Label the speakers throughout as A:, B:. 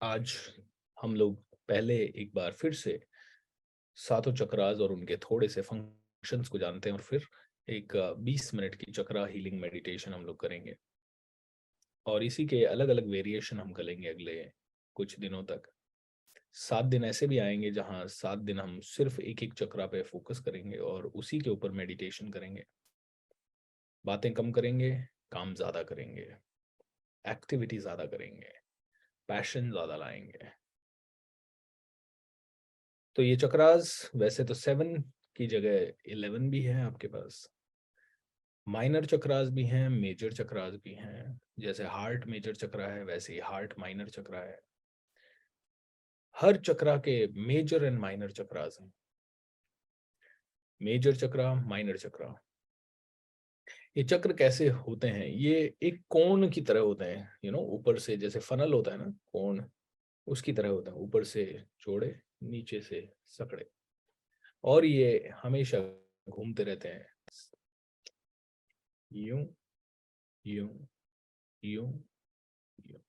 A: आज हम लोग पहले एक बार फिर से सातों चक्रास और उनके थोड़े से फंक्शंस को जानते हैं और फिर एक 20 मिनट की चक्रा हीलिंग मेडिटेशन हम लोग करेंगे और इसी के अलग अलग वेरिएशन हम करेंगे अगले कुछ दिनों तक। 7 दिन ऐसे भी आएंगे जहां 7 दिन हम सिर्फ एक एक चक्रा पे फोकस करेंगे और उसी के ऊपर मेडिटेशन करेंगे। बातें कम करेंगे, काम ज्यादा करेंगे, एक्टिविटी ज्यादा करेंगे, पैशन ज्यादा लाएंगे। तो ये चक्रास वैसे तो 7 की जगह 11 भी है आपके पास। माइनर चक्रास भी हैं, मेजर चक्रास भी हैं। जैसे हार्ट मेजर चक्रा है वैसे ही हार्ट माइनर चक्रा है। हर चक्रा के मेजर एंड माइनर चक्रास हैं। मेजर चक्रा, माइनर चक्रा, ये चक्र कैसे होते हैं? ये एक कोण की तरह होते हैं, ऊपर से जैसे फनल होता है ना, कोण, उसकी तरह होता है। ऊपर से चौड़े, नीचे से सकड़े, और ये हमेशा घूमते रहते हैं, यूं यूं यूं यूं।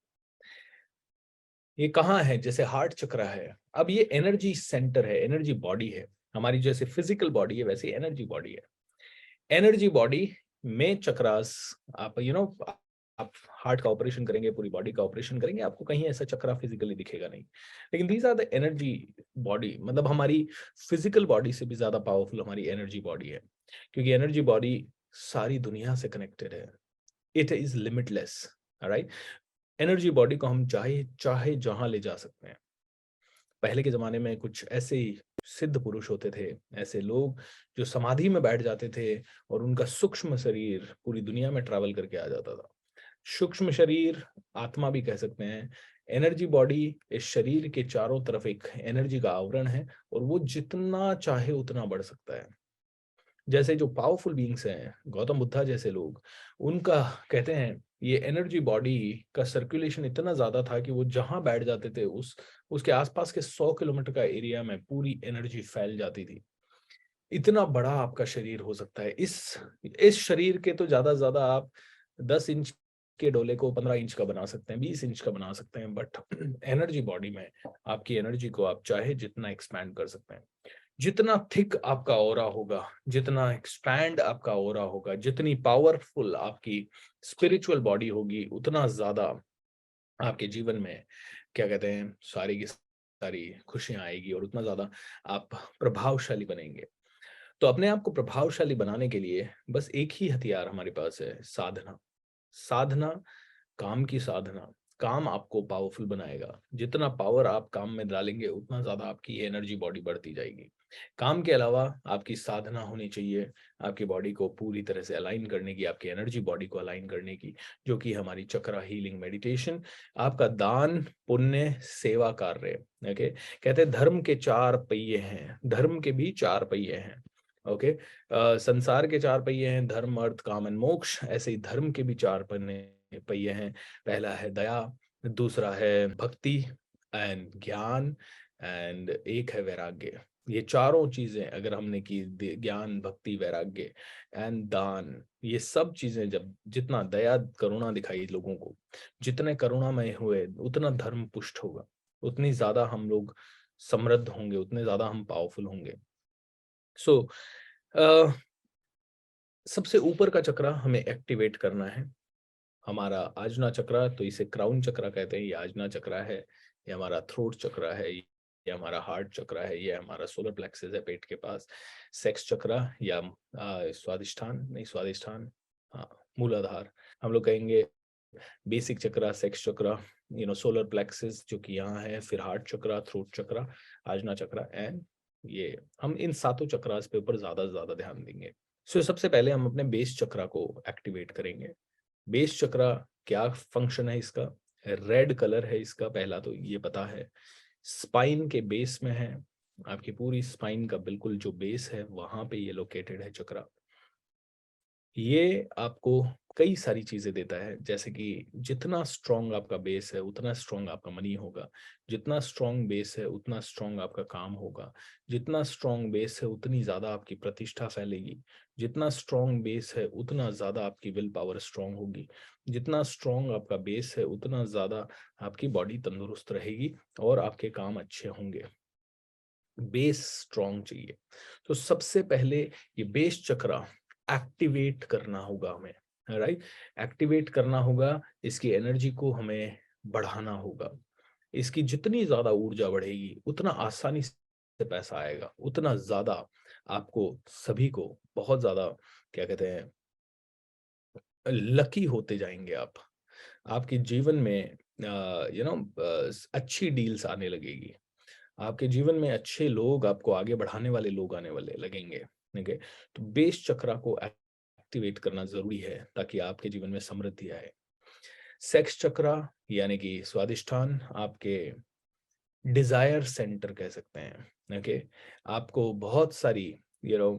A: ये कहाँ है? जैसे हार्ट चक्रा है, अब ये एनर्जी सेंटर है, एनर्जी बॉडी है। हमारी जैसे फिजिकल बॉडी है वैसे एनर्जी बॉडी है। एनर्जी बॉडी में चक्रास, आप आप हार्ट का ऑपरेशन करेंगे, पूरी बॉडी का ऑपरेशन करेंगे, आपको कहीं ऐसा चक्रा फिजिकली दिखेगा नहीं। लेकिन these are the energy body, मतलब हमारी फिजिकल बॉडी से भी ज्यादा पावरफुल हमारी एनर्जी बॉडी है, क्योंकि एनर्जी बॉडी सारी दुनिया से कनेक्टेड है। It is limitless. Right. Energy body को हम चाहे चाहे जहां ले जा सकते हैं। पहले के जमाने में कुछ ऐसे ही सिद्ध पुरुष होते थे, ऐसे लोग जो समाधि में बैठ जाते थे और उनका सूक्ष्म शरीर पूरी दुनिया में ट्रैवल करके आ जाता था। सूक्ष्म शरीर, आत्मा भी कह सकते हैं। एनर्जी बॉडी इस शरीर के चारों तरफ एक एनर्जी का आवरण है और वो जितना चाहे उतना बढ़ सकता है। जैसे जो पावरफुल बीइंग्स हैं, गौतम बुद्धा जैसे लोग, उनका कहते हैं ये एनर्जी बॉडी का सर्कुलेशन इतना ज्यादा था कि वो जहां बैठ जाते थे उसके आसपास के 100 किलोमीटर का एरिया में पूरी एनर्जी फैल जाती थी। इतना बड़ा आपका शरीर हो सकता है। इस शरीर के तो ज्यादा आप 10 इंच के डोले को 15 इंच का बना सकते हैं, 20 इंच का बना सकते हैं, बट एनर्जी बॉडी में आपकी एनर्जी को आप चाहे जितना एक्सपैंड कर सकते हैं। जितना थिक आपका ऑरा होगा, जितना एक्सपैंड आपका ऑरा होगा, जितनी पावरफुल आपकी स्पिरिचुअल बॉडी होगी, उतना ज्यादा आपके जीवन में क्या कहते हैं सारी की सारी खुशियां आएगी और उतना ज्यादा आप प्रभावशाली बनेंगे। तो अपने आप को प्रभावशाली बनाने के लिए बस एक ही हथियार हमारे पास है, साधना। साधना, काम की साधना। काम आपको पावरफुल बनाएगा। जितना पावर आप काम में डालेंगे उतना ज्यादा आपकी एनर्जी बॉडी बढ़ती जाएगी। काम के अलावा आपकी साधना होनी चाहिए, आपकी बॉडी को पूरी तरह से अलाइन करने की, आपकी एनर्जी बॉडी को अलाइन करने की, जो कि हमारी चक्रा हीलिंग मेडिटेशन, आपका दान, पुण्य, सेवा कार्य। ओके। कहते हैं धर्म के 4 पहिए हैं, धर्म के भी 4 पहिए हैं। ओके। संसार के 4 पहिए हैं, धर्म, अर्थ, काम एंड मोक्ष। ऐसे ही धर्म के भी 4 पहिए हैं। पहला है दया, दूसरा है भक्ति एंड ज्ञान, एंड एक है वैराग्य। ये चारों चीजें अगर हमने की, ज्ञान, भक्ति, वैराग्य एंड दान, ये सब चीजें जब जितना दया करुणा दिखाई लोगों को, जितने करुणामय हुए उतना धर्म पुष्ट होगा, उतनी ज्यादा हम लोग समृद्ध होंगे, उतने ज्यादा हम पावरफुल होंगे। सो सबसे ऊपर का चक्रा हमें एक्टिवेट करना है, हमारा आजना चक्रा। तो इसे क्राउन चक्रा कहते हैं। ये आजना चक्रा है, ये हमारा थ्रोट चक्रा है, ये हमारा हार्ट चक्रा है, ये हमारा सोलर प्लेक्सस है पेट के पास। सेक्स चक्रा या स्वादिष्ठान नहीं, स्वादिष्ठान, हाँ, मूलाधार हम लोग कहेंगे। Basic chakra, sex chakra, solar plexus जो कि यहाँ है, फिर heart chakra, throat chakra, Ajna chakra, and ये हम इन सातों चक्रास पे ऊपर ज्यादा से ज्यादा ध्यान देंगे। सो सबसे पहले हम अपने बेस चक्रा को एक्टिवेट करेंगे। बेस चक्रा, क्या फंक्शन है इसका? रेड कलर है इसका, पहला तो ये पता है। स्पाइन के बेस में है, आपकी पूरी स्पाइन का बिल्कुल जो बेस है वहां पे ये लोकेटेड है चक्रा। ये आपको कई सारी चीजें देता है, जैसे कि जितना स्ट्रांग आपका बेस है उतना स्ट्रांग आपका मनी होगा, जितना स्ट्रांग बेस है उतना स्ट्रांग आपका काम होगा, जितना स्ट्रांग बेस है उतनी ज्यादा आपकी प्रतिष्ठा फैलेगी, जितना स्ट्रांग बेस है उतना ज्यादा आपकी विल पावर स्ट्रांग होगी, जितना स्ट्रांग आपका बेस है उतना ज्यादा आपकी बॉडी तंदुरुस्त रहेगी और आपके काम अच्छे होंगे। बेस स्ट्रांग चाहिए, तो सबसे पहले ये बेस चक्रा एक्टिवेट करना होगा हमें, राइट। एक्टिवेट करना होगा, इसकी एनर्जी को हमें बढ़ाना होगा। इसकी जितनी ज्यादा ऊर्जा बढ़ेगी उतना आसानी से पैसा आएगा, उतना ज्यादा आपको सभी को बहुत ज्यादा क्या कहते हैं लकी होते जाएंगे आप। आपके जीवन में अच्छी डील्स आने लगेगी, आपके जीवन में अच्छे लोग, आपको आगे बढ़ाने वाले लोग आने वाले लगेंगे। ठीक है, तो बेस चक्रा को एक्टिवेट करना जरूरी है ताकि आपके जीवन में समृद्धि आए। सेक्स चक्रा यानी कि स्वादिष्ठान आपके डिजायर सेंटर कह सकते हैं। ओके, आपको बहुत सारी यू नो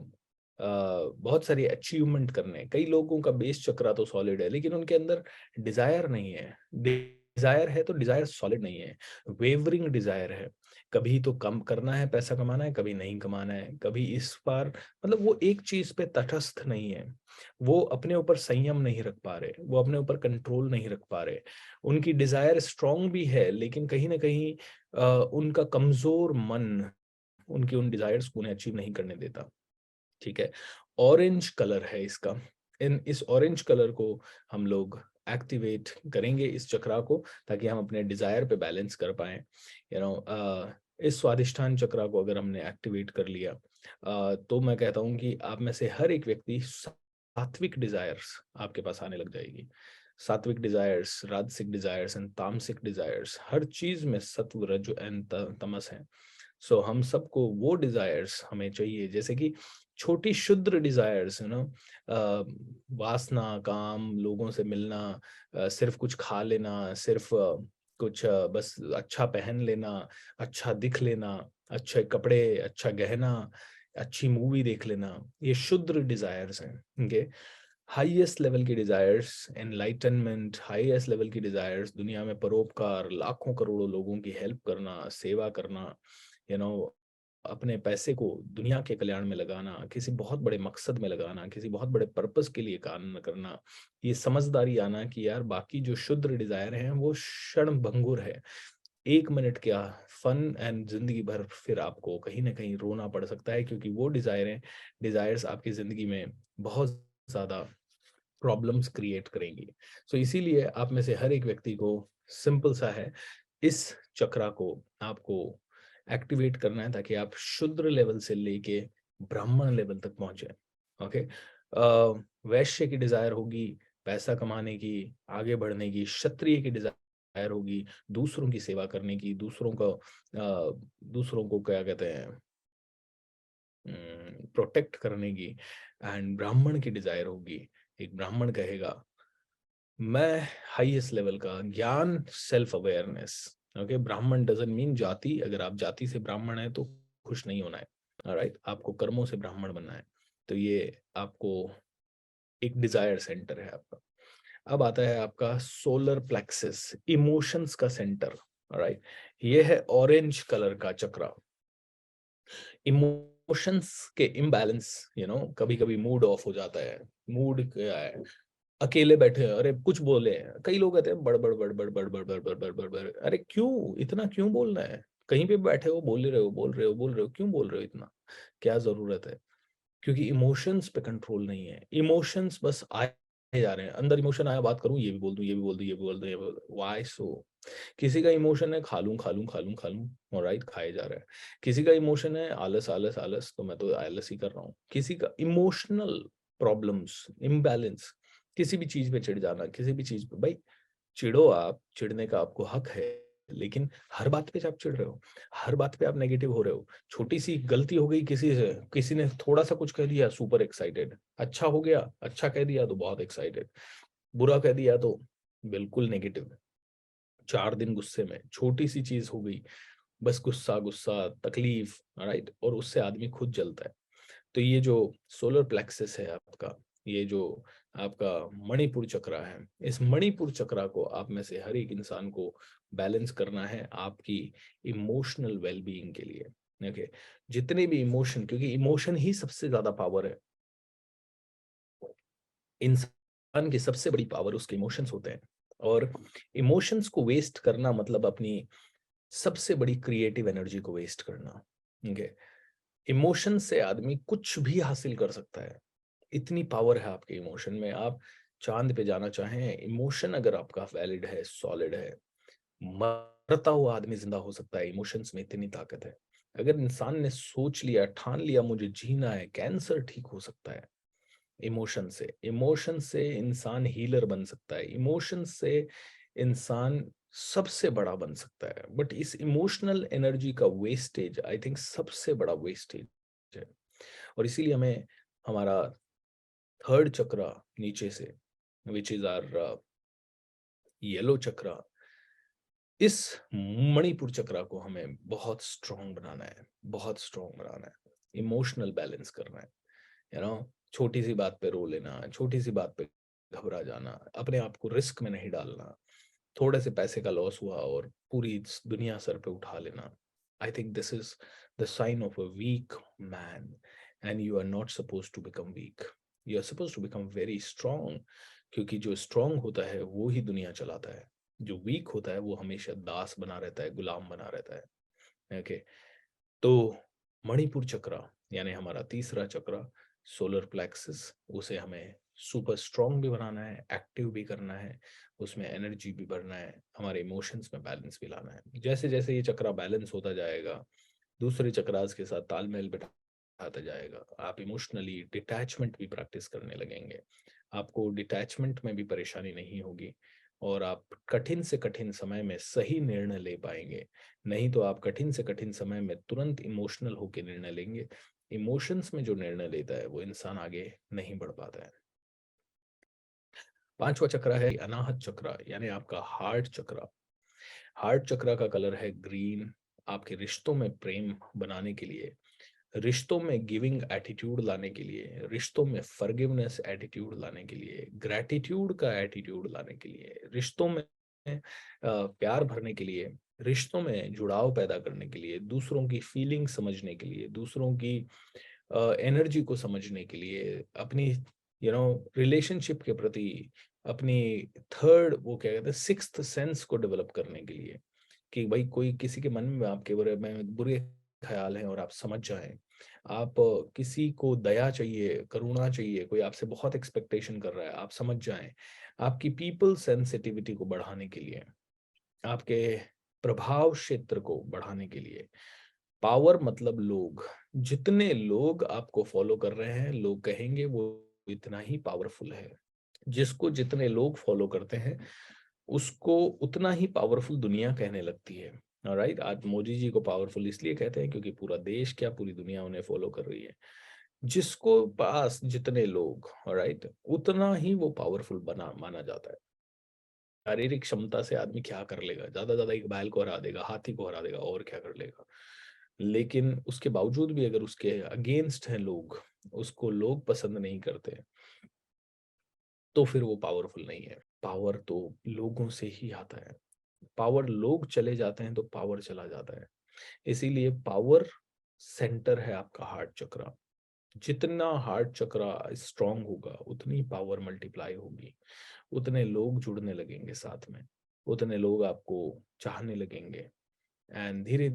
A: बहुत सारी अचीवमेंट करने हैं। कई लोगों का बेस चक्रा तो सॉलिड है लेकिन उनके अंदर डिजायर नहीं है। डिजायर है तो डिजायर सॉलिड नहीं है, वेवरिंग डिजायर है। कभी तो कम करना है, पैसा कमाना है, कभी नहीं कमाना है, कभी इस बार मतलब वो एक चीज पे तटस्थ नहीं है। वो अपने ऊपर संयम नहीं रख पा रहे, वो अपने ऊपर कंट्रोल नहीं रख पा रहे। उनकी डिजायर स्ट्रांग भी है लेकिन कहीं ना कहीं उनका कमजोर मन उनकी उन डिजायर्स को उन्हें अचीव नहीं करने देता। ठीक है, ऑरेंज कलर है इसका। इस ऑरेंज कलर को हम लोग एक्टिवेट करेंगे इस चक्रा को, ताकि हम अपने डिजायर पे बैलेंस कर पाए। इस स्वादिष्ठान चक्रा को अगर हमने एक्टिवेट कर लिया तो मैं कहता हूँ कि आप में से हर एक व्यक्ति सात्विक डिजायर्स आपके पास आने लग जाएगी। सात्विक डिजायर्स, राजसिक डिजायर्स एंड तामसिक डिजायर्स, हर चीज में सत्व रज एंड तमस है। सो हम सबको वो डिजायर्स हमें चाहिए, जैसे कि छोटी क्षुद्र डिजायर्स वासना, काम, लोगों से मिलना, सिर्फ कुछ खा लेना, सिर्फ कुछ बस अच्छा पहन लेना, अच्छा दिख लेना, अच्छे कपड़े, अच्छा गहना, अच्छी मूवी देख लेना, ये क्षुद्र डिजायर्स हैं। ओके, हाईएस्ट लेवल की डिजायर्स एनलाइटनमेंट, हाईएस्ट लेवल की डिजायर्स दुनिया में परोपकार, लाखों करोड़ों लोगों की हेल्प करना, सेवा करना, यू नो अपने पैसे को दुनिया के कल्याण में लगाना, किसी बहुत बड़े मकसद में लगाना, किसी बहुत बड़े पर्पस के लिए काम करना, ये समझदारी आना कि यार बाकी जो शुद्र डिजायर हैं वो क्षण भंगुर है। 1 मिनट क्या फन एंड जिंदगी भर फिर आपको कहीं ना कहीं रोना पड़ सकता है, क्योंकि वो डिजायर्स आपकी जिंदगी में बहुत ज्यादा प्रॉब्लम्स क्रिएट करेंगी। सो इसीलिए आप में से हर एक व्यक्ति को सिंपल सा है, इस चक्रा को आपको एक्टिवेट करना है ताकि आप शूद्र लेवल से लेके ब्राह्मण लेवल तक पहुंचे। ओके, वैश्य की डिजायर होगी पैसा कमाने की, आगे बढ़ने की। क्षत्रिय की डिजायर होगी दूसरों की सेवा करने की, दूसरों को क्या कहते हैं प्रोटेक्ट करने की। एंड ब्राह्मण की डिजायर होगी, एक ब्राह्मण कहेगा मैं हाईएस्ट लेवल का ज्ञान, सेल्फ अवेयरनेस। ओके, ब्राह्मण डजंट मीन जाति। अगर आप जाति से ब्राह्मण है तो खुश नहीं होना है, राइट, आपको कर्मों से ब्राह्मण बनना है। तो ये आपको एक डिजायर सेंटर है आपका। अब आता है आपका सोलर प्लेक्सिस, इमोशंस का सेंटर, राइट। ये है ऑरेंज कलर का चक्रा। इमोशंस के इम्बैलेंस, कभी कभी मूड ऑफ हो जाता है। मूड क्या है, अकेले बैठे हैं, अरे कुछ बोले हैं। कई लोग कहते हैं बड़बड़ बड़बड़ बड़बड़ बड़बड़ बड़बड़ बड़, अरे क्यों इतना क्यों बोलना है? कहीं पे बैठे हो बोल रहे हो बोल रहे हो बोल रहे हो, क्यों बोल रहे हो इतना? क्या जरूरत है? क्योंकि इमोशंस पे कंट्रोल नहीं है। इमोशंस बस आए जा रहे हैं, अंदर इमोशन आया, बात करूं, ये भी बोल दूं, ये भी बोल दूं, ये भी बोल दूं, ये भी बोल दूं, व्हाई सो? किसी का इमोशन है खा लूं खा लूं खा लूं खा लूं, ऑलराइट, खाए जा रहा है। किसी का इमोशन है आलस आलस आलस, तो मैं तो आलस ही कर रहा हूँ। किसी का इमोशनल प्रॉब्लम्स, इम्बैलेंस, किसी भी चीज पे चिढ़ जाना, किसी भी चीज पे, भाई चिढ़ो, आप चिढ़ने का आपको हक है, लेकिन हर बात पे आप चिढ़ रहे हो, हर बात पे आप नेगेटिव हो रहे हो। छोटी सी गलती हो गई किसी से, किसी ने थोड़ा सा कुछ कह दिया, सुपर एक्साइटेड। अच्छा हो गया, अच्छा कह दिया तो बहुत एक्साइटेड, बुरा कह दिया तो बिल्कुल नेगेटिव। 4 दिन गुस्से में, छोटी सी चीज हो गई, बस गुस्सा गुस्सा, तकलीफ, राइट, और उससे आदमी खुद जलता है। तो ये जो सोलर प्लेक्सस है आपका, ये जो आपका मणिपुर चक्रा है। इस मणिपुर चक्रा को आप में से हर एक इंसान को बैलेंस करना है आपकी इमोशनल वेलबीइंग के लिए। ओके, जितने भी इमोशन, क्योंकि इमोशन ही सबसे ज्यादा पावर है। इंसान की सबसे बड़ी पावर उसके इमोशंस होते हैं, और इमोशंस को वेस्ट करना मतलब अपनी सबसे बड़ी क्रिएटिव एनर्जी को वेस्ट करना। ठीक इमोशन से आदमी कुछ भी हासिल कर सकता है, इतनी पावर है आपके इमोशन में। आप चांद पे जाना चाहें, इमोशन अगर आपका वैलिड है, सॉलिड है, मरता हुआ आदमी जिंदा हो सकता है। इमोशंस में इतनी ताकत है। अगर इंसान ने सोच लिया, ठान लिया मुझे जीना है, कैंसर ठीक हो सकता है इमोशन से। इमोशन से इंसान हीलर बन सकता है, इमोशन से इंसान सबसे बड़ा बन सकता है। बट इस इमोशनल एनर्जी का वेस्टेज आई थिंक सबसे बड़ा वेस्टेज है। और इसीलिए हमें हमारा थर्ड चक्र नीचे से, विच इज आर येलो चक्र, इस मणिपुर चक्र को हमें बहुत स्ट्रॉन्ग बनाना है, बहुत स्ट्रॉन्ग बनाना है, इमोशनल बैलेंस करना है। यू नो, छोटी सी बात पे रो लेना, छोटी सी बात पे घबरा जाना, अपने आप को रिस्क में नहीं डालना, थोड़े से पैसे का लॉस हुआ और पूरी दुनिया सर पे उठा लेना। I think this is the sign of a weak man, and you are not suppose to become weak, you are suppose to become very strong. क्योंकि जो स्ट्रॉन्ग होता है वो ही दुनिया चलाता है, जो वीक होता है वो हमेशा दास बना रहता है, गुलाम बना रहता है। ओके, तो मणिपुर चक्र यानी हमारा तीसरा चक्र, सोलर प्लेक्सस, उसे हमें सुपर स्ट्रॉन्ग भी बनाना है, एक्टिव भी करना है, उसमें एनर्जी भी भरना है, हमारे इमोशंस में बैलेंस भी लाना है। जैसे जैसे ये चक्र बैलेंस होता जाएगा, दूसरे चक्रास के साथ तालमेल बिठाता जाएगा, आप इमोशनली डिटैचमेंट भी प्रैक्टिस करने लगेंगे। आपको डिटैचमेंट में भी परेशानी नहीं होगी, और आप कठिन से कठिन समय में सही निर्णय ले पाएंगे। नहीं तो आप कठिन से कठिन समय में तुरंत इमोशनल होकर निर्णय लेंगे। इमोशंस में जो निर्णय लेता है वो इंसान आगे नहीं बढ़ पाता है। पांचवा चक्र है अनाहत चक्र, यानी आपका हार्ट चक्र। हार्ट चक्र का कलर है ग्रीन। आपके रिश्तों में प्रेम बनाने के लिए, रिश्तों में गिविंग एटीट्यूड लाने के लिए, रिश्तों में फॉरगिवनेस एटीट्यूड लाने के लिए, ग्रैटिट्यूड का एटीट्यूड लाने के लिए, रिश्तों में प्यार भरने के लिए, रिश्तों में जुड़ाव पैदा करने के लिए, दूसरों की फीलिंग समझने के लिए, दूसरों की एनर्जी को समझने के लिए, अपनी रिलेशनशिप के प्रति अपनी थर्ड, वो क्या कहते हैं, सिक्स्थ सेंस को डेवलप करने के लिए, कि भाई कोई किसी के मन में आपके बारे में बुरे ख्याल हैं और आप समझ जाएं। आप किसी को दया चाहिए, करुणा चाहिए, कोई आपसे बहुत एक्सपेक्टेशन कर रहा है, आप समझ जाएं। आपकी पीपल सेंसिटिविटी को बढ़ाने के लिए, आपके प्रभाव क्षेत्र को बढ़ाने के लिए। पावर मतलब लोग, जितने लोग आपको फॉलो कर रहे हैं, लोग कहेंगे वो इतना ही पावरफुल है। जिसको जितने लोग फॉलो करते हैं उसको उतना ही पावरफुल दुनिया कहने लगती है। राइट, आज मोदी जी को पावरफुल इसलिए कहते हैं क्योंकि पूरा देश क्या, पूरी दुनिया उन्हें फॉलो कर रही है। जिसको पास जितने लोग, राइट, उतना ही वो पावरफुल बना माना जाता है। शारीरिक क्षमता से आदमी क्या कर लेगा, ज्यादा ज्यादा एक बैल को हरा देगा, हाथी को हरा देगा, और क्या कर लेगा। लेकिन उसके बावजूद भी अगर उसके अगेंस्ट हैं लोग, उसको लोग पसंद नहीं करते, तो फिर वो पावरफुल नहीं है। पावर तो लोगों से ही आता है। पावर, लोग चले जाते हैं तो पावर चला जाता है। इसीलिए पावर सेंटर है आपका हार्ट चक्र। जितना हार्ट चक्र स्ट्रांग होगा उतनी पावर मल्टीप्लाई होगी, उतने लोग जुड़ने लगेंगे साथ में, उतने लोग आपको चाहने लगेंगे, एंड धीरे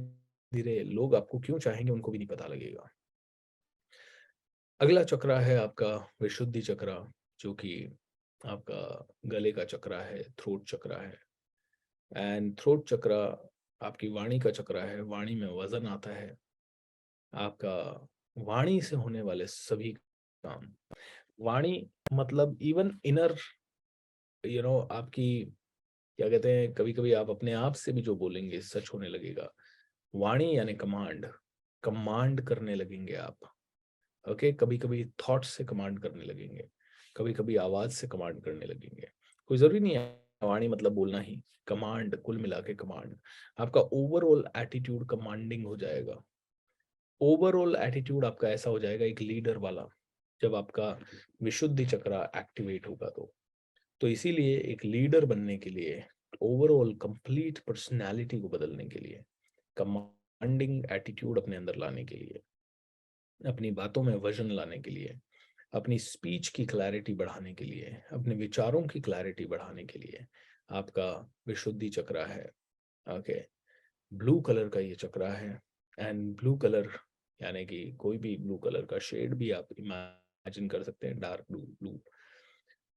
A: धीरे लोग आपको क्यों चाहेंगे उनको भी नहीं पता लगेगा। अगला चक्र है आपका विशुद्धि चक्र, जो कि आपका गले का चक्र है, थ्रोट चक्र है। एंड थ्रोट चक्र आपकी वाणी का चक्र है। वाणी में वजन आता है आपका, वाणी से होने वाले सभी काम। वाणी मतलब इवन इनर, आपकी क्या कहते हैं, कभी कभी आप अपने आप से भी जो बोलेंगे सच होने लगेगा। वाणी यानी कमांड, कमांड करने लगेंगे आप। ओके, कभी कभी थॉट से कमांड करने लगेंगे, कभी कभी आवाज से कमांड करने लगेंगे। कोई जरूरी नहीं है वाणी मतलब बोलना ही, कमांड, कुल मिला के कमांड। आपका ओवरऑल एटीट्यूड कमांडिंग हो जाएगा। ओवरऑल एटीट्यूड आपका ऐसा हो जाएगा, एक लीडर वाला। जब आपका विशुद्धि चक्र एक्टिवेट होगा तो इसीलिए एक लीडर बनने के लिए, ओवरऑल कंप्लीट पर्सनालिटी को बदलने के लिए, कमांडिंग एटीट्यूड अपने अंदर लाने के लिए, अपनी बातों में वजन लाने के लिए, अपनी स्पीच की क्लैरिटी बढ़ाने के लिए, अपने विचारों की क्लैरिटी बढ़ाने के लिए आपका विशुद्धि चक्र है। ओके, ब्लू कलर का ये चक्र है। एंड ब्लू कलर यानी कि कोई भी ब्लू कलर का शेड भी आप इमेजिन कर सकते हैं, डार्क ब्लू, ब्लू।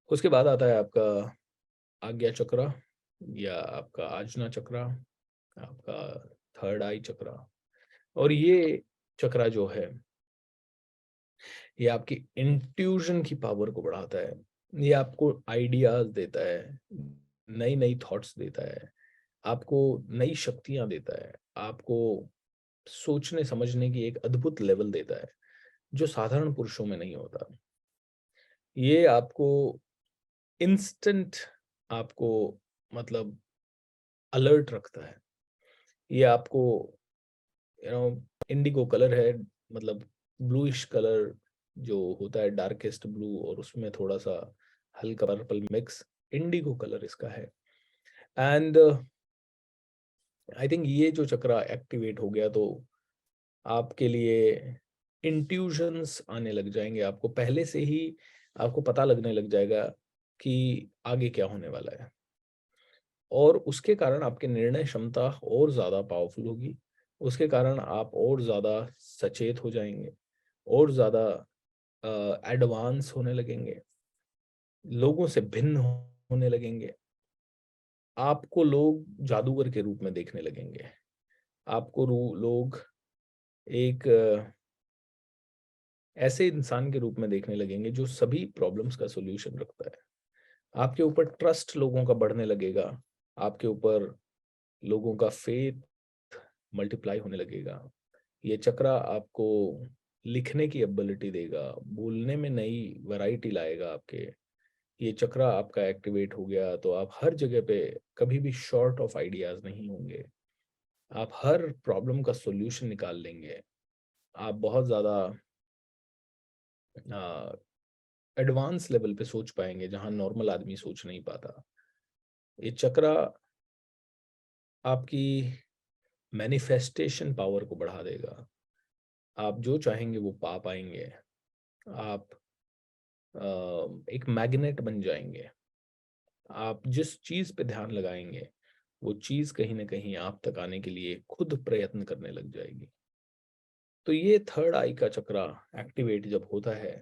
A: उसके बाद आता है आपका आज्ञा चक्र या आपका आजना चक्र, आपका थर्ड आई चक्र। और ये चक्र जो है, ये आपकी इंट्यूजन की पावर को बढ़ाता है। ये आपको आइडियाज देता है, नई नई थॉट्स देता है, आपको नई शक्तियां देता है, आपको सोचने समझने की एक अद्भुत लेवल देता है जो साधारण पुरुषों में नहीं होता। ये आपको इंस्टेंट, आपको मतलब अलर्ट रखता है। ये आपको इंडिगो कलर है, मतलब ब्लूइश कलर जो होता है, डार्केस्ट ब्लू और उसमें थोड़ा सा हल्का पर्पल मिक्स, इंडिगो कलर इसका है। एंड आई थिंक ये जो चक्र एक्टिवेट हो गया तो आपके लिए इंट्यूशंस आने लग जाएंगे, आपको पहले से ही आपको पता लगने लग जाएगा कि आगे क्या होने वाला है। और उसके कारण आपकी निर्णय क्षमता और ज़्यादा पावरफुल होगी। उसके कारण आप और ज़्यादा सचेत हो जाएंगे, और ज़्यादा एडवांस होने लगेंगे, लोगों से भिन्न होने लगेंगे। आपको लोग जादूगर के रूप में देखने लगेंगे। आपको लोग एक ऐसे इंसान के रूप में देखने लगेंगे जो सभी प्रॉब्लम्स का सॉल्यूशन रखता है। आपके ऊपर ट्रस्ट लोगों का बढ़ने लगेगा, आपके ऊपर लोगों का फेथ मल्टीप्लाई होने लगेगा। ये चक्र आपको लिखने की एबिलिटी देगा, बोलने में नई वैरायटी लाएगा आपके। ये चक्र आपका एक्टिवेट हो गया तो आप हर जगह पे कभी भी शॉर्ट ऑफ आइडियाज नहीं होंगे। आप हर प्रॉब्लम का सॉल्यूशन निकाल लेंगे। आप बहुत ज़्यादा एडवांस लेवल पे सोच पाएंगे जहां नॉर्मल आदमी सोच नहीं पाता। ये चक्र आपकी मैनिफेस्टेशन पावर को बढ़ा देगा। आप जो चाहेंगे वो पा पाएंगे। आप एक मैग्नेट बन जाएंगे। आप जिस चीज पे ध्यान लगाएंगे वो चीज कहीं ना कहीं आप तक आने के लिए खुद प्रयत्न करने लग जाएगी। तो ये थर्ड आई का चक्र एक्टिवेट जब होता है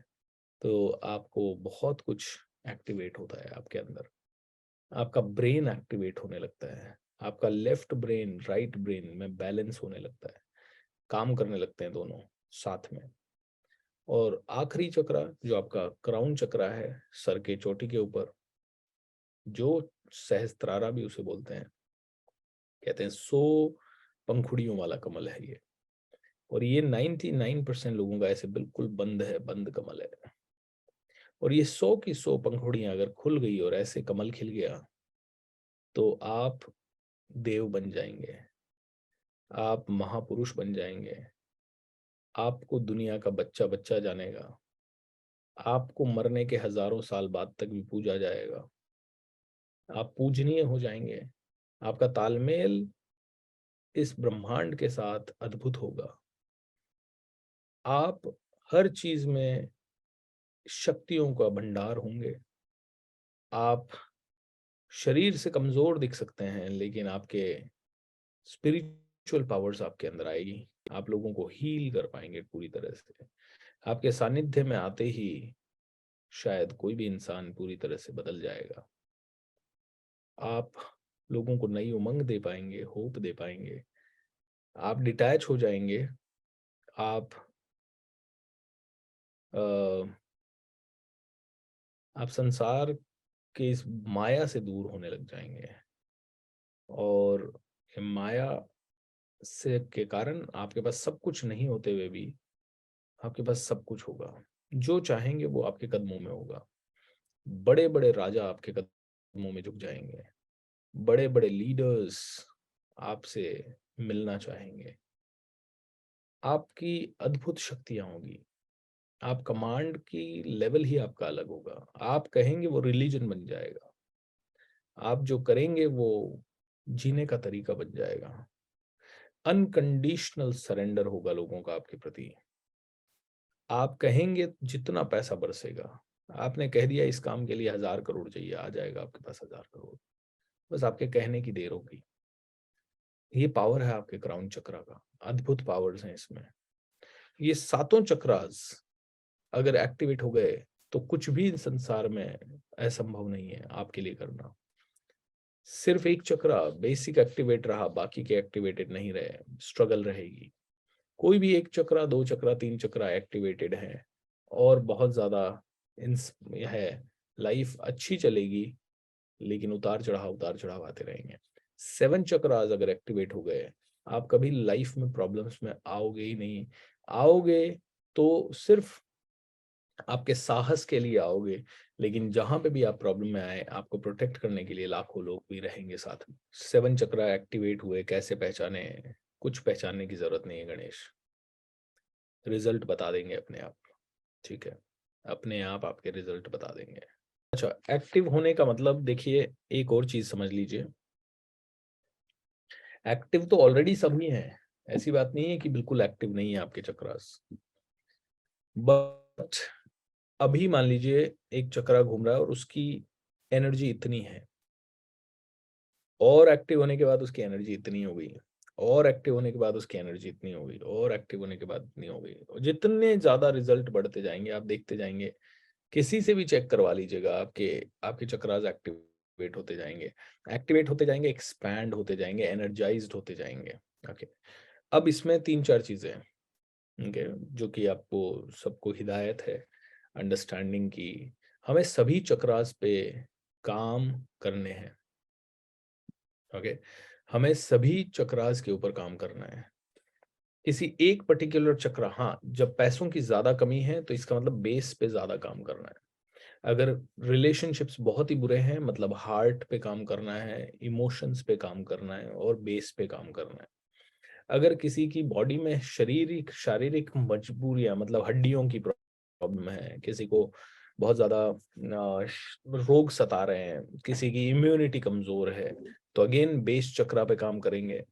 A: तो आपको बहुत कुछ एक्टिवेट होता है आपके अंदर। आपका ब्रेन एक्टिवेट होने लगता है, आपका लेफ्ट ब्रेन राइट ब्रेन में बैलेंस होने लगता है, काम करने लगते हैं दोनों साथ में। और आखिरी चक्र जो आपका क्राउन चक्र है, सर के चोटी के ऊपर, जो सहस्त्रारा भी उसे बोलते हैं, कहते हैं 100 पंखुड़ियों वाला कमल है ये। और ये 99% लोगों का ऐसे बिल्कुल बंद है, बंद कमल है। और ये 100 की 100 पंखुड़ियां अगर खुल गई और ऐसे कमल खिल गया तो आप देव बन जाएंगे, आप महापुरुष बन जाएंगे। आपको दुनिया का बच्चा बच्चा जानेगा, आपको मरने के हजारों साल बाद तक भी पूजा जाएगा, आप पूजनीय हो जाएंगे। आपका तालमेल इस ब्रह्मांड के साथ अद्भुत होगा। आप हर चीज में शक्तियों का भंडार होंगे। आप शरीर से कमजोर दिख सकते हैं लेकिन आपके स्पिरिचुअल पावर्स आपके अंदर आएगी। आप लोगों को हील कर पाएंगे पूरी तरह से। आपके सानिध्य में आते ही शायद कोई भी इंसान पूरी तरह से बदल जाएगा। आप लोगों को नई उमंग दे पाएंगे, होप दे पाएंगे। आप डिटैच हो जाएंगे। आप अ, आप संसार के इस माया से दूर होने लग जाएंगे। और ये माया से के कारण आपके पास सब कुछ नहीं होते हुए भी आपके पास सब कुछ होगा। जो चाहेंगे वो आपके कदमों में होगा। बड़े बड़े राजा आपके कदमों में झुक जाएंगे। बड़े बड़े लीडर्स आपसे मिलना चाहेंगे। आपकी अद्भुत शक्तियां होंगी। आप कमांड की लेवल ही आपका अलग होगा। आप कहेंगे वो रिलीजन बन जाएगा। आप जो करेंगे वो जीने का तरीका बन जाएगा। अनकंडीशनल सरेंडर होगा लोगों का आपके प्रति। आप कहेंगे जितना पैसा बरसेगा। आपने कह दिया इस काम के लिए 1000 करोड़ चाहिए, आ जाएगा आपके पास 1000 करोड़। बस आपके कहने की देर होगी। ये पावर है आपके क्राउन चक्रा का। अद्भुत पावर्स हैं इसमें। ये सातों चक्रास अगर एक्टिवेट हो गए तो कुछ भी संसार में असंभव नहीं है आपके लिए करना। सिर्फ एक चक्रा बेसिक एक्टिवेट रहा, बाकी के एक्टिवेटेड नहीं रहे, स्ट्रगल रहेगी। कोई भी एक चक्रा, दो चक्रा, तीन चक्रा एक्टिवेटेड है और बहुत ज्यादा है, लाइफ अच्छी चलेगी, लेकिन उतार चढ़ाव आते रहेंगे। 7 चक्रास अगर एक्टिवेट हो गए, आप कभी लाइफ में प्रॉब्लम्स में आओगे ही नहीं। आओगे तो सिर्फ आपके साहस के लिए आओगे, लेकिन जहां पे भी आप प्रॉब्लम में आए, आपको प्रोटेक्ट करने के लिए लाखों लोग भी रहेंगे साथ में। 7 चक्रा एक्टिवेट हुए, कैसे पहचाने? कुछ पहचानने की जरूरत नहीं है गणेश, रिजल्ट बता देंगे अपने आप। ठीक है, अपने आप आपके रिजल्ट बता देंगे। अच्छा, एक्टिव होने का मतलब देखिए, एक और चीज समझ लीजिए। एक्टिव तो ऑलरेडी सभी हैं, ऐसी बात नहीं है कि बिल्कुल एक्टिव नहीं है आपके चक्रास। बट अभी मान लीजिए एक चक्रा घूम रहा है और उसकी एनर्जी इतनी है, और एक्टिव होने के बाद उसकी एनर्जी इतनी हो गई, और एक्टिव होने के बाद उसकी एनर्जी इतनी हो गई, और एक्टिव होने के बाद इतनी हो गई। और जितने ज्यादा रिजल्ट बढ़ते जाएंगे आप देखते जाएंगे, किसी से भी चेक करवा लीजिएगा, आपके आपके चक्रास एक्टिवेट होते जाएंगे, एक्टिवेट होते जाएंगे, एक्सपैंड होते जाएंगे, एनर्जाइज्ड होते जाएंगे। ओके, अब इसमें 3-4 चीजें हैं, ओके, जो कि आपको सबको हिदायत है अंडरस्टैंडिंग की। हमें सभी चक्रास पे काम करने हैं। ओके, हमें सभी चक्रास के ऊपर काम करना है। किसी एक पर्टिकुलर चक्र, हाँ, जब पैसों की ज्यादा कमी है तो इसका मतलब बेस पे ज्यादा काम करना है। अगर रिलेशनशिप्स बहुत ही बुरे हैं, मतलब हार्ट पे काम करना है, इमोशंस पे काम करना है, और बेस पे काम करना है। अगर किसी की बॉडी में शारीरिक शारीरिक मजबूरियां, मतलब हड्डियों की प्रॉब्लम है, किसी को बहुत ज्यादा रोग सता रहे हैं, किसी की इम्यूनिटी कमजोर है, तो अगेन बेस चक्रा पे काम करेंगे।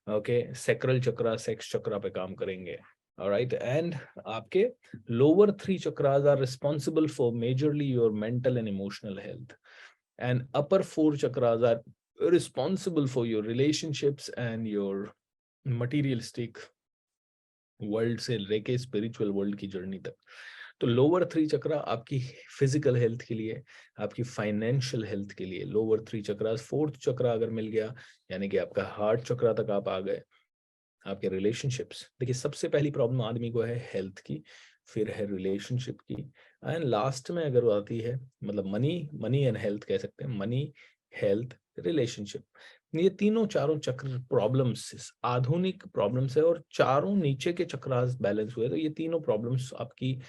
A: ओके, सैक्रल चक्रा, सेक्स चक्रा पे काम करेंगे। ऑलराइट, एंड आपके lower 3 chakras are responsible for majorly your mental and emotional health, and upper 4 chakras are responsible for your relationships and your materialistic world से लेके स्पिरिचुअल वर्ल्ड की जर्नी तक। तो lower 3 चक्रा आपकी फिजिकल हेल्थ के लिए, आपकी फाइनेंशियल हेल्थ के लिए लोअर 3 चक्रा। 4th चक्रा अगर मिल गया, यानी कि आपका हार्ट चक्रा तक आप आ गए, आपके रिलेशनशिप्स। देखिए, सबसे पहली प्रॉब्लम आदमी को है हेल्थ की, फिर है रिलेशनशिप की, एंड लास्ट में अगर आती है, मतलब मनी एंड हेल्थ कह सकते हैं, मनी, हेल्थ, रिलेशनशिप। ये तीनों चारों चक्र प्रॉब्लम्स आधुनिक प्रॉब्लम्स है, और चारों नीचे के चक्रास बैलेंस हुए तो ये तीनों प्रॉब्लम्स आपकी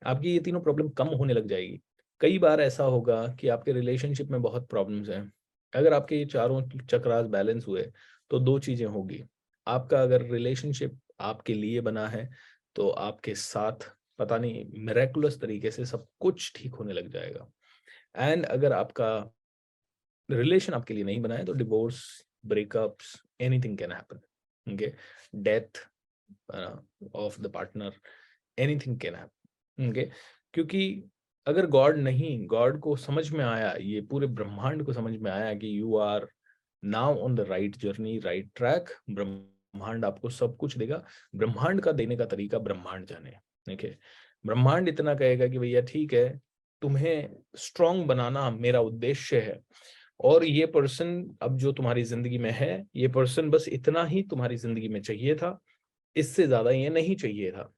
A: आपकी ये तीनों प्रॉब्लम कम होने लग जाएगी। कई बार ऐसा होगा कि आपके रिलेशनशिप में बहुत प्रॉब्लम्स हैं, अगर आपके ये चारों चक्रास बैलेंस हुए तो दो चीजें होगी। आपका अगर रिलेशनशिप आपके लिए बना है तो आपके साथ पता नहीं मिरेकुलस तरीके से सब कुछ ठीक होने लग जाएगा। एंड अगर आपका रिलेशन आपके लिए नहीं बना है तो divorce, breakups, anything can happen. Okay, death of the partner, anything can happen. Okay, क्योंकि अगर गॉड को समझ में आया, ये पूरे ब्रह्मांड को समझ में आया कि you are now on the right journey, right track, ब्रह्मांड आपको सब कुछ देगा। ब्रह्मांड का देने का तरीका ब्रह्मांड जाने। देखिए, ब्रह्मांड इतना कहेगा कि भैया ठीक है, तुम्हें स्ट्रांग बनाना मेरा उद्देश्य है, और ये पर्सन अब जो तुम्हारी जिंदगी में है, ये पर्सन बस इतना ही तुम्हारी जिंदगी में चाहिए था, इससे ज्यादा ये नहीं चाहिए था।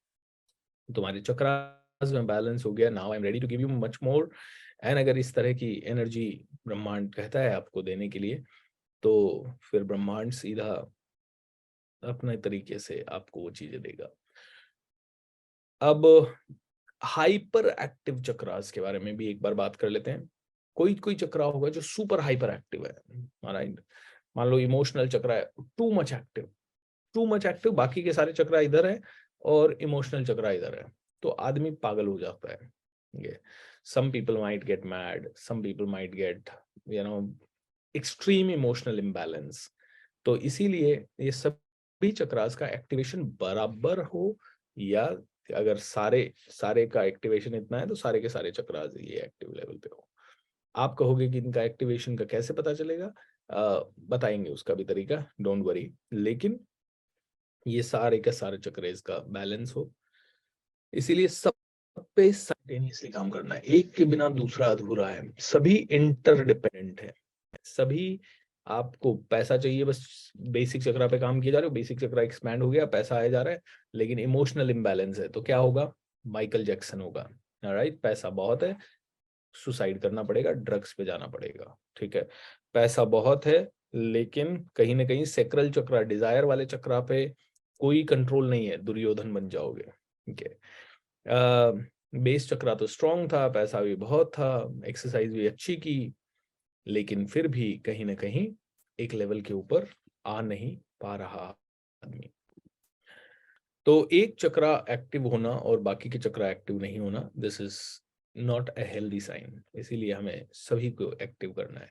A: तुम्हारे चक्रास में बैलेंस हो गया, now I am ready to give you much more. And अगर इस तरह की एनर्जी ब्रह्मांड कहता है आपको देने के लिए, तो फिर ब्रह्मांड सीधा अपने तरीके से आपको वो चीजें देगा। अब हाइपर एक्टिव चक्रास के बारे में भी एक बार बात कर लेते हैं। कोई कोई चक्रा होगा जो सुपर हाइपर एक्टिव है, राइट। मान लो इमोशनल चक्रा है, टू मच एक्टिव, बाकी के सारे चक्रा इधर है और इमोशनल चक्रा इधर है। तो आदमी पागल हो जाता है। Some people might get mad, some people might get extreme emotional imbalance. तो इसीलिए ये सभी चक्रास का एक्टिवेशन बराबर हो, या अगर सारे सारे का एक्टिवेशन इतना है तो सारे के सारे चक्रास ये एक्टिव लेवल पे हो। आप कहोगे कि इनका एक्टिवेशन का कैसे पता चलेगा? बताएंगे उसका भी तरीका, डोंट वरी। लेकिन ये सारे के सारे चक्र इसका बैलेंस हो, इसीलिए सब पे साइमल्टेनियसली काम करना है, एक के बिना दूसरा अधूरा है, सभी इंटरडिपेंडेंट है। सभी, आपको पैसा चाहिए, बस बेसिक चक्रा पे काम किया जा रहा है, बेसिक चक्रा एक्सपैंड हो गया, पैसा आया जा रहा है, लेकिन इमोशनल इम्बैलेंस है तो क्या होगा? माइकल जैक्सन होगा। राइट, पैसा बहुत है, सुसाइड करना पड़ेगा, ड्रग्स पे जाना पड़ेगा। ठीक है, पैसा बहुत है लेकिन कहीं ना कहीं सेक्रल चक्रा, डिजायर वाले चक्रा पे कोई कंट्रोल नहीं है, दुर्योधन बन जाओगे। ठीक है, बेस चक्रा तो स्ट्रांग था, पैसा भी बहुत था, एक्सरसाइज भी अच्छी की, लेकिन फिर भी कहीं ना कहीं एक लेवल के ऊपर आ नहीं पा रहा आदमी। तो एक चक्रा एक्टिव होना और बाकी के चक्रा एक्टिव नहीं होना, this is not a healthy sign. इसीलिए हमें सभी को एक्टिव करना है।